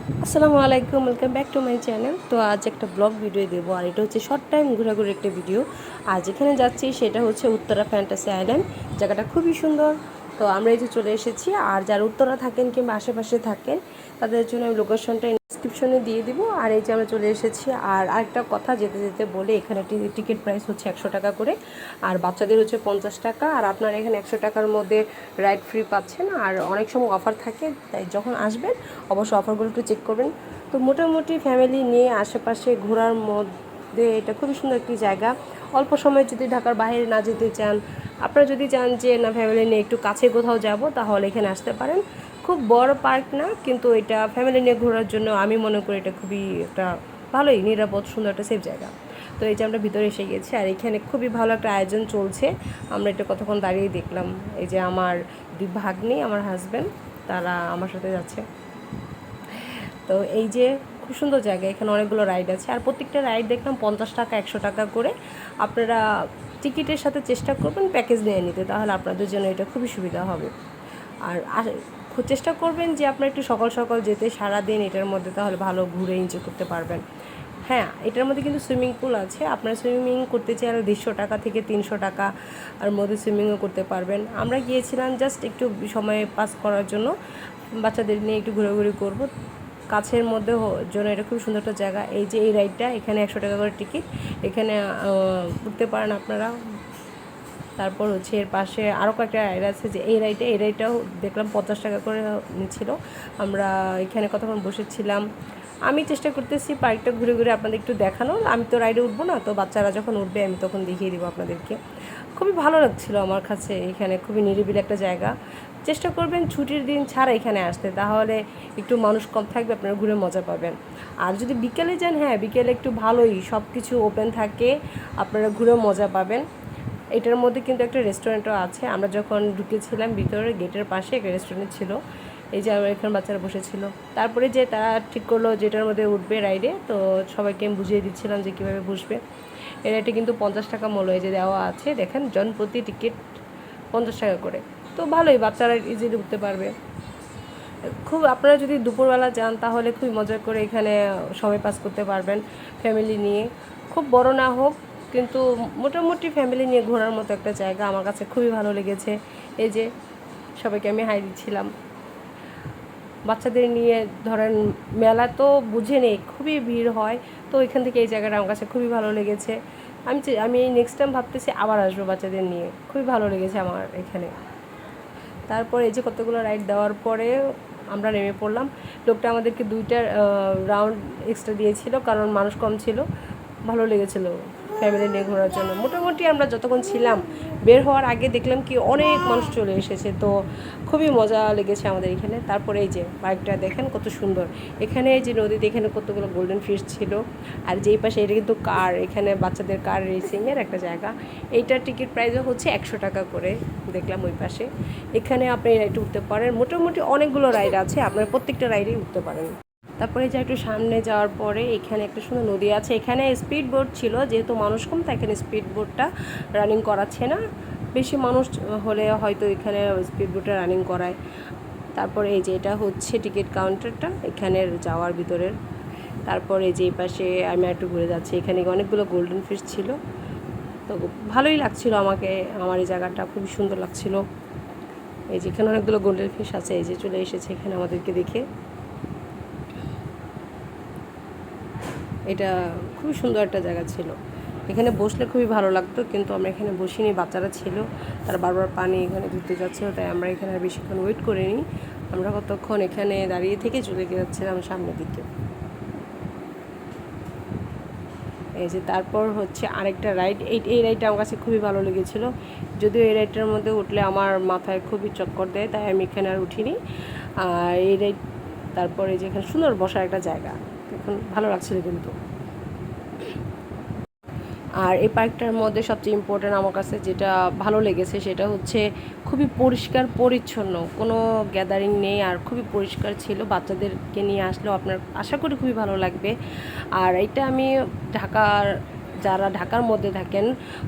আসসালামু আলাইকুম, welcome back to my channel. তো আজ একটা ব্লগ ভিডিও দেবো, আর এটা হচ্ছে শর্ট টাইম ঘোরাঘুরি একটা ভিডিও। আর যেখানে যাচ্ছি সেটা হচ্ছে উত্তরা ফ্যান্টাসি আইল্যান্ড। জায়গাটা খুবই সুন্দর। তো আমরা এই যে চলে এসেছি, আর যারা উত্তরা থাকেন কিংবা আশেপাশে থাকেন তাদের জন্য আমি লোকেশনটা ডিসক্রিপশনে দিয়ে দিব। আর এই যে আমরা চলে এসেছি। আর আরেকটা কথা যেতে যেতে বলে, এখানে টিকিট প্রাইস হচ্ছে 100 টাকা করে, আর বাচ্চাদের হচ্ছে 50 টাকা। আর আপনারা এখানে 100 টাকার মধ্যে রাইড ফ্রি পাচ্ছেন। আর অনেক সময় অফার থাকে, তাই যখন আসবেন অবশ্যই অফারগুলো একটু চেক করবেন। তো মোটামুটি ফ্যামিলি নিয়ে আশেপাশে ঘোরার মধ্যে এটা খুবই সুন্দর একটি জায়গা। অল্প সময় যদি ঢাকার বাইরে না যেতে চান, আপনারা যদি চান যে না ফ্যামিলি নিয়ে একটু কাছে কোথাও যাব, তাহলে এখানে আসতে পারেন। খুব বড় পার্ক না, কিন্তু এটা ফ্যামিলি নিয়ে ঘোরার জন্য আমি মনে করি এটা খুবই একটা ভালোই নিরাপদ সুন্দর একটা সেফ জায়গা। তো এই যে আমরা ভিতরে এসে গেছি, আর এখানে খুবই ভালো একটা আয়োজন চলছে। আমরা এটা কতক্ষণ দাঁড়িয়ে দেখলাম। এই যে আমার দুই ভাগ্নি, আমার হাজব্যান্ড, তারা আমার সাথে যাচ্ছে। তো এই যে খুব সুন্দর জায়গা, এখানে অনেকগুলো রাইড আছে, আর প্রত্যেকটা রাইড দেখলাম 50 টাকা 100 টাকা করে। আপনারা টিকিটের সাথে চেষ্টা করবেন প্যাকেজ নিয়ে নিতে, তাহলে আপনাদের জন্য এটা খুবই সুবিধা হবে। আর চেষ্টা করবেন যে আপনার একটু সকাল সকাল যেতে, সারাদিন এটার মধ্যে তাহলে ভালো ঘুরে এনজয় করতে পারবেন। হ্যাঁ, এটার মধ্যে কিন্তু সুইমিং পুল আছে। আপনারা সুইমিং করতে চাইলে 150 টাকা থেকে 300 টাকা আর মধ্যে সুইমিংও করতে পারবেন। আমরা গিয়েছিলাম জাস্ট একটু সময় পাস করার জন্য, বাচ্চাদের নিয়ে একটু ঘোরাঘুরি করব কাছের মধ্যে জন্য। এটা খুব সুন্দর একটা জায়গা। এই যে এই রাইডটা, এখানে 100 টাকা করে টিকিট, এখানে উঠতে পারেন আপনারা। তারপর হচ্ছে এর পাশে আরও কয়েকটা রাইড আছে, যে এই রাইডটাও দেখলাম 50 টাকা করে নিচ্ছিল। আমরা এখানে কতক্ষণ বসেছিলাম। আমি চেষ্টা করতেছি পার্কটা ঘুরে ঘুরে আপনাদের একটু দেখানোর। আমি তো রাইডে উঠবো না, তো বাচ্চারা যখন উঠবে আমি তখন দেখিয়ে দিব আপনাদেরকে। খুবই ভালো লাগছিল আমার কাছে। এখানে খুবই নিরিবিলি একটা জায়গা। চেষ্টা করবেন ছুটির দিন ছাড়া এখানে আসতে, তাহলে একটু মানুষ কম থাকবে, আপনারা ঘুরে মজা পাবেন। আর যদি বিকেলে যান, হ্যাঁ বিকেলে একটু ভালোই, সব কিছু ওপেন থাকে, আপনারা ঘুরে মজা পাবেন। এটার মধ্যে কিন্তু একটা রেস্টুরেন্টও আছে। আমরা যখন ঢুকেছিলাম ভিতরে, গেটের পাশে একটা রেস্টুরেন্ট ছিল। এই যে আমার এখানে বাচ্চারা বসেছিল। তারপরে যে তারা ঠিক করলো যেটার মধ্যে উঠবে রাইডে, তো সবাইকে আমি বুঝিয়ে দিচ্ছিলাম যে কীভাবে বসবে। এর এটা কিন্তু 50 টাকা মূল্য এই যে দেওয়া আছে, দেখেন জনপ্রতি টিকিট 50 টাকা করে। তো ভালোই, বাচ্চারা ইজিলি উঠতে পারবে। খুব আপনারা যদি দুপুরবেলা যান তাহলে খুবই মজা করে এখানে সময় পাস করতে পারবেন ফ্যামিলি নিয়ে। খুব বড় না হোক, কিন্তু মোটামুটি ফ্যামিলি নিয়ে ঘোরার মতো একটা জায়গা। আমার কাছে খুবই ভালো লেগেছে। এই যে সবাইকে আমি হাই দিচ্ছিলাম। বাচ্চাদের নিয়ে ধরেন মেলা তো বুঝে নেই, খুবই ভিড় হয়। তো এখান থেকে এই জায়গাটা আমার কাছে খুবই ভালো লেগেছে। আমি নেক্সট টাইম ভাবতেছি আবার আসবো বাচ্চাদের নিয়ে। খুবই ভালো লেগেছে আমার এখানে। তারপর এই যে কতগুলো রাইড দেওয়ার পরে আমরা নেমে পড়লাম। লোকটা আমাদেরকে 2টা রাউন্ড এক্সট্রা দিয়েছিল, কারণ মানুষ কম ছিল। ভালো লেগেছিলো ফ্যামিলি নিয়ে ঘোরার জন্য। মোটামুটি আমরা যতক্ষণ ছিলাম, বের হওয়ার আগে দেখলাম কি অনেক মানুষ চলে এসেছে। তো খুবই মজা লেগেছে আমাদের এখানে। তারপরে এই যে পার্কটা দেখেন কত সুন্দর। এখানে যে নদীতে এখানে কতগুলো গোল্ডেন ফিশ ছিল। আর যেই পাশে এটা কিন্তু কার, এখানে বাচ্চাদের কার রেসিংয়ের একটা জায়গা। এইটার টিকিট প্রাইসও হচ্ছে 100 টাকা করে, দেখলাম ওই পাশে। এখানে আপনি এই রাইডে উঠতে পারেন। মোটামুটি অনেকগুলো রাইড আছে, আপনার প্রত্যেকটা রাইডেই উঠতে পারেন। তারপরে যা একটু সামনে যাওয়ার পরে এখানে একটা সুন্দর নদী আছে। এখানে স্পিড বোট ছিল, যেহেতু মানুষ কম তাই এখানে স্পিড বোটটা রানিং করাচ্ছে না। বেশি মানুষ হলে হয়তো এখানে স্পিড বোটটা রানিং করায়। তারপরে এই যে এটা হচ্ছে টিকিট কাউন্টারটা এখানের যাওয়ার ভিতরের। তারপরে এই যে এই পাশে আমি একটু ঘুরে যাচ্ছি, এখানে অনেকগুলো গোল্ডেন ফিশ ছিল। তো ভালোই লাগছিল আমাকে, আমার এই জায়গাটা খুবই সুন্দর লাগছিল। এই যে এখানে অনেকগুলো গোল্ডেন ফিশ আছে। এই যে চলে এসেছে এখানে আমাদেরকে দেখে। এটা খুবই সুন্দর একটা জায়গা ছিল, এখানে বসলে খুবই ভালো লাগতো, কিন্তু আমরা এখানে বসিনি, বাচ্চারা ছিল, তারা বারবার পানি এখানে ধুতে যাচ্ছিলো, তাই আমরা এখানে আর বেশিক্ষণ ওয়েট করিনি। আমরা কতক্ষণ এখানে দাঁড়িয়ে থেকে চলে যাচ্ছিলাম সামনের দিকে। এই যে তারপর হচ্ছে আরেকটা রাইড, এই রাইডটা আমার কাছে খুবই ভালো লেগেছিলো। যদিও এই রাইডটার মধ্যে উঠলে আমার মাথায় খুবই চক্কর দেয়, তাই আমি এখানে আর উঠিনি। আর এই রাইড, তারপরে যে এখানে সুন্দর বসার একটা জায়গা, এখন ভালো লাগছিলো কিন্তু। আর এই পার্কটার মধ্যে সবচেয়ে ইম্পর্ট্যান্ট আমার কাছে যেটা ভালো লেগেছে সেটা হচ্ছে খুবই পরিষ্কার পরিচ্ছন্ন, কোনো গ্যাদারিং নেই, আর খুবই পরিষ্কার ছিল। বাচ্চাদেরকে নিয়ে আসলেও আপনার আশা করি খুবই ভালো লাগবে। আর এটা আমি ঢাকার যারা ঢাকার মধ্যে থাকেন,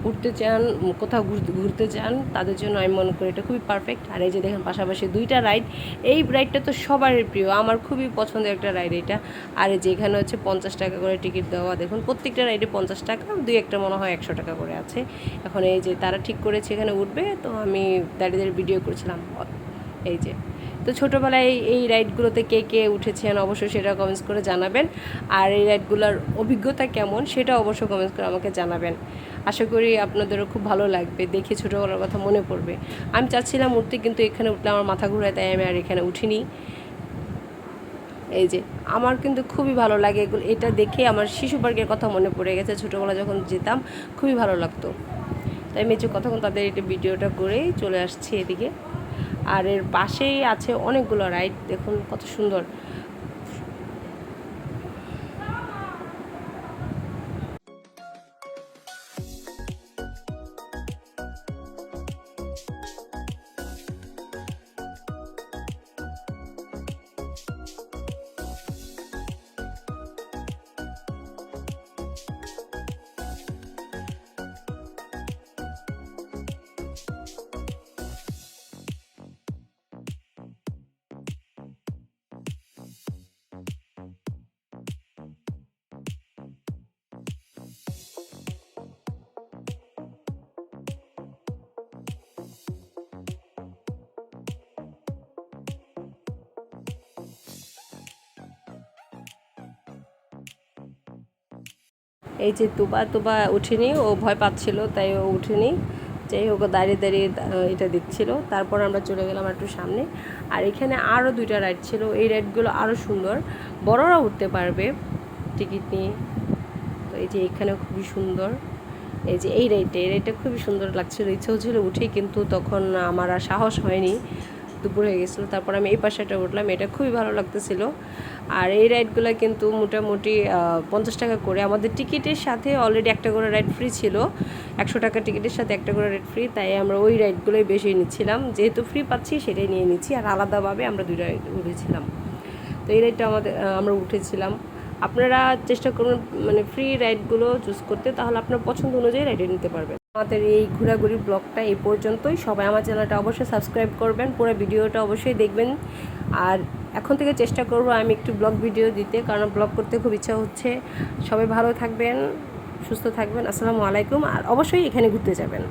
উঠতে চান, কোথাও ঘুরতে চান, তাদের জন্য আমি মনে করি এটা খুবই পারফেক্ট। আর এই যে দেখেন পাশাপাশি দুইটা রাইড, এই রাইডটা তো সবারই প্রিয়, আমার খুবই পছন্দের একটা রাইড এটা। আর এই যে এখানে হচ্ছে 50 টাকা করে টিকিট দেওয়া, দেখুন প্রত্যেকটা রাইডে 50 টাকা, দুই একটা মনে হয় 100 টাকা করে আছে। এখন এই যে তারা ঠিক করেছে এখানে উঠবে, তো আমি দাঁড়িয়ে দাঁড়িয়ে ভিডিও করছিলাম। এই যে তো ছোটোবেলায় এই রাইডগুলোতে কে কে উঠেছেন অবশ্যই সেটা কমেন্টস করে জানাবেন। আর এই রাইডগুলোর অভিজ্ঞতা কেমন সেটা অবশ্যই কমেন্টস করে আমাকে জানাবেন। আশা করি আপনাদেরও খুব ভালো লাগবে, দেখে ছোটোবেলার কথা মনে পড়বে। আমি চাচ্ছিলাম উঠতে, কিন্তু এখানে উঠলে আমার মাথা ঘুরায়, তাই আমি আর এখানে উঠিনি। এই যে আমার কিন্তু খুবই ভালো লাগে এগুলো, এটা দেখে আমার শিশু পার্কের কথা মনে পড়ে গেছে, ছোটোবেলা যখন যেতাম খুবই ভালো লাগতো। তাই আমি যে কতক্ষণ তাদের এটা ভিডিওটা করেই চলে আসছি এদিকে। আর এর পাশেই আছে অনেকগুলো রাইড, দেখুন কত সুন্দর। এই যে তুবা উঠেনি, ও ভয় পাচ্ছিল তাই ও উঠেনি। যাই হোক, দাঁড়িয়ে দাঁড়িয়ে এটা দেখছিল। তারপর আমরা চলে গেলাম একটু সামনে। আর এখানে আরও দুইটা রাইড ছিল, এই রাইডগুলো আরও সুন্দর, বড়রা উঠতে পারবে টিকিট নিয়ে। তো এই যে এখানেও খুবই সুন্দর, এই যে এই রাইডটা খুবই সুন্দর লাগছিল, ইচ্ছে হচ্ছিল উঠি, কিন্তু তখন আমার আর সাহস হয়নি, দুপুর হয়ে গেছিলো। তারপর আমি এই পাশেটা উঠলাম, এটা খুবই ভালো লাগতেছিল। আর এই রাইডগুলো কিন্তু মোটামুটি 50 টাকা করে, আমাদের টিকিটের সাথে অলরেডি একটা করে রাইড ফ্রি ছিল, 100 টাকা টিকিটের সাথে একটা করে রাইড ফ্রি, তাই আমরা ওই রাইডগুলোই বেশি নিচ্ছিলাম, যেহেতু ফ্রি পাচ্ছি সেটাই নিয়ে নিচ্ছি। আর আলাদাভাবে আমরা 2 রাইড উঠেছিলাম, তো এই রাইডটা আমরা উঠেছিলাম। আপনারা চেষ্টা করুন মানে ফ্রি রাইডগুলো চুজ করতে, তাহলে আপনার পছন্দ অনুযায়ী রাইডে নিতে পারবেন। আমাদের এই ঘোরাঘুরি ব্লগটা এই পর্যন্তই। সবাই আমার চ্যানেলটা অবশ্যই সাবস্ক্রাইব করবেন, পুরো ভিডিওটা অবশ্যই দেখবেন। আর এখন থেকে চেষ্টা করব আমি একটু ব্লগ ভিডিও দিতে, কারণ ব্লগ করতে খুব ইচ্ছা হচ্ছে। সবাই ভালো থাকবেন, সুস্থ থাকবেন। আসসালামু আলাইকুম। আর অবশ্যই এখানে ঘুরতে যাবেন।